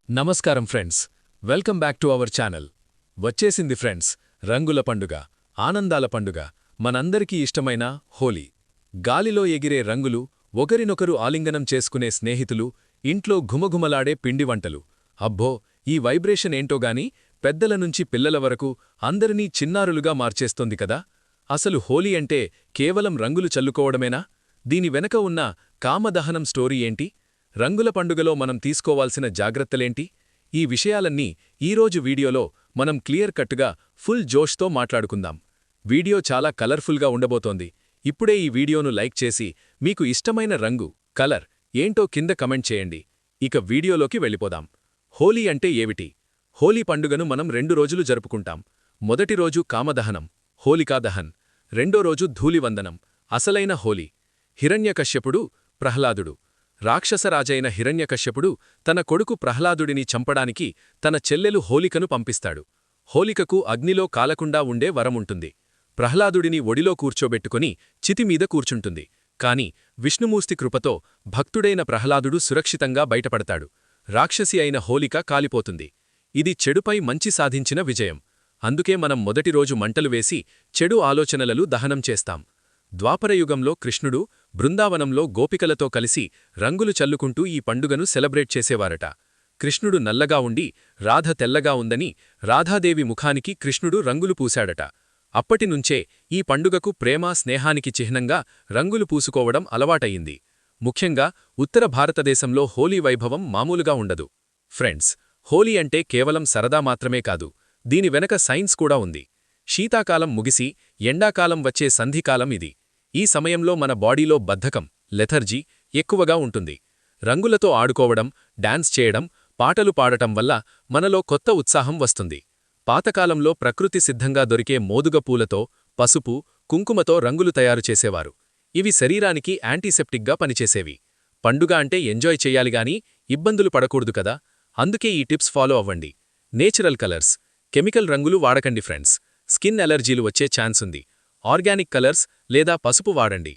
నమస్కారం friends, welcome back to our channel. వచ్చేసింది friends, రంగుల పండుగ, ఆనందాల పండుగ, మనందరికీ ఇష్టమైన హోలీ. గాలిలో ఎగిరే రంగులు, ఒకరినొకరు ఆలింగనం చేసుకునే స్నేహితులు, ఇంట్లో ఘుమఘుమలాడే పిండివంటలు. అబ్బో, ఈ వైబ్రేషన్ ఏంటోగాని పెద్దల నుంచి పిల్లల వరకు అందరినీ చిన్నారులుగా మార్చేస్తోంది కదా. అసలు హోలీ అంటే కేవలం రంగులు చల్లుకోవడమేనా? దీని వెనక ఉన్న కామదహనం స్టోరీ ఏంటి? రంగుల పండుగలో మనం తీసుకోవాల్సిన జాగ్రత్తలేంటి? ఈ విషయాలన్నీ ఈరోజు వీడియోలో మనం క్లియర్ కట్గా ఫుల్ జోష్తో మాట్లాడుకుందాం. వీడియో చాలా కలర్ఫుల్గా ఉండబోతోంది. ఇప్పుడే ఈ వీడియోను లైక్ చేసి మీకు ఇష్టమైన రంగు, కలర్ ఏంటో కింద కమెంట్ చేయండి. ఇక వీడియోలోకి వెళ్ళిపోదాం. హోలీ అంటే ఏమిటి? హోలీ పండుగను మనం 2 రోజులు జరుపుకుంటాం. మొదటి రోజు కామదహనం, హోలికాదహన్. రెండో రోజు ధూళివందనం, అసలైన హోలీ. హిరణ్యకశ్యపుడు, ప్రహ్లాదుడు. రాక్షసరాజైన హిరణ్యకశ్యపుడు తన కొడుకు ప్రహ్లాదుడిని చంపడానికి తన చెల్లెలు హోలికను పంపిస్తాడు. హోలికకు అగ్నిలో కాలకుండా ఉండే వరముంటుంది. ప్రహ్లాదుడిని ఒడిలో కూర్చోబెట్టుకుని చితిమీద కూర్చుంటుంది. కాని విష్ణుమూర్తి కృపతో భక్తుడైన ప్రహ్లాదుడు సురక్షితంగా బయటపడతాడు. రాక్షసి అయిన హోలిక కాలిపోతుంది. ఇది చెడుపై మంచి సాధించిన విజయం. అందుకే మనం మొదటి రోజు మంటలు వేసి చెడు ఆలోచనలను దహనం చేస్తాం. ద్వాపరయుగంలో కృష్ణుడు బృందావనంలో గోపికలతో కలిసి రంగులు చల్లుకుంటూ ఈ పండుగను సెలబ్రేట్ చేసేవారట. కృష్ణుడు నల్లగా ఉండి రాధ తెల్లగా ఉందని రాధాదేవి ముఖానికి కృష్ణుడు రంగులు పూశాడట. అప్పటినుంచే ఈ పండుగకు ప్రేమ, స్నేహానికి చిహ్నంగా రంగులు పూసుకోవడం అలవాటయింది. ముఖ్యంగా ఉత్తర భారతదేశంలో హోలీ వైభవం మామూలుగా ఉండదు. ఫ్రెండ్స్, హోలీ అంటే కేవలం సరదా మాత్రమే కాదు, దీని వెనక సైన్స్ కూడా ఉంది. శీతాకాలం ముగిసి ఎండాకాలం వచ్చే సంధికాలం ఇది. ఈ సమయంలో మన బాడీలో బద్ధకం, లెథర్జీ ఎక్కువగా ఉంటుంది. రంగులతో ఆడుకోవడం, డాన్స్ చేయడం, పాటలు పాడటం వల్ల మనలో కొత్త ఉత్సాహం వస్తుంది. పాతకాలంలో ప్రకృతి సిద్ధంగా దొరికే మోదుగ పూలతో, పసుపు, కుంకుమతో రంగులు తయారు చేసేవారు. ఇవి శరీరానికి యాంటీసెప్టిక్గా పనిచేసేవి. పండుగ అంటే ఎంజాయ్ చెయ్యాలిగాని ఇబ్బందులు పడకూడదు కదా. అందుకే ఈ టిప్స్ ఫాలో అవ్వండి. నేచురల్ కలర్స్, కెమికల్ రంగులు వాడకండి ఫ్రెండ్స్. స్కిన్ ఎలర్జీలు వచ్చే ఛాన్స్ ఉంది. ఆర్గానిక్ కలర్స్ లేదా పసుపు వాడండి.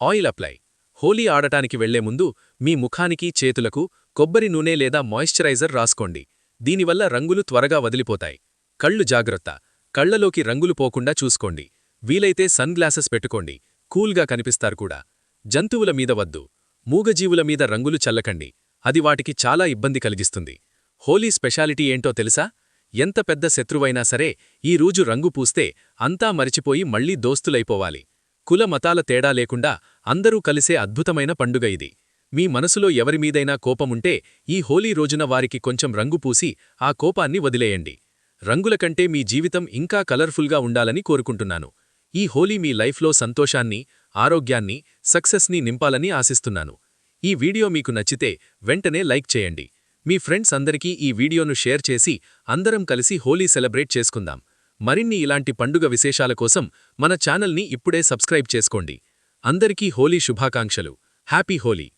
Oil apply. హోలీ ఆడటానికి వెళ్లే ముందు మీ ముఖానికి, చేతులకు కొబ్బరి నూనె లేదా మాయిశ్చరైజర్ రాసుకోండి. దీనివల్ల రంగులు త్వరగా వదిలిపోతాయి. కళ్ళు జాగ్రత్త. కళ్లలోకి రంగులు పోకుండా చూసుకోండి. వీలైతే సన్ గ్లాసెస్ పెట్టుకోండి, కూల్గా కనిపిస్తారు కూడా. జంతువుల మీద వద్దు. మూగజీవుల మీద రంగులు చల్లకండి, అది వాటికి చాలా ఇబ్బంది కలిగిస్తుంది. హోలీ స్పెషాలిటీ ఏంటో తెలుసా? ఎంత పెద్ద శత్రువైనా సరే ఈ రోజు రంగు పూస్తే అంతా మరిచిపోయి మళ్లీ దోస్తులైపోవాలి. కుల మతాల తేడా లేకుండా అందరూ కలిసే అద్భుతమైన పండుగ ఇది. మీ మనసులో ఎవరిమీదైనా కోపముంటే ఈ హోలీ రోజున వారికి కొంచెం రంగు పూసి ఆ కోపాన్ని వదిలేయండి. రంగుల కంటే మీ జీవితం ఇంకా కలర్ఫుల్గా ఉండాలని కోరుకుంటున్నాను. ఈ హోలీ మీ లైఫ్లో సంతోషాన్ని, ఆరోగ్యాన్ని, సక్సెస్ని నింపాలని ఆశిస్తున్నాను. ఈ వీడియో మీకు నచ్చితే వెంటనే లైక్ చేయండి. మీ ఫ్రెండ్స్ అందరికీ ఈ వీడియోను షేర్ చేసి అందరం కలిసి హోలీ సెలబ్రేట్ చేసుకుందాం. మరిన్ని ఇలాంటి పండుగ విశేషాల కోసం మన ఛానల్ని ఇప్పుడే సబ్స్క్రైబ్ చేసుకోండి. అందరికీ హోలీ శుభాకాంక్షలు. హ్యాపీ హోలీ.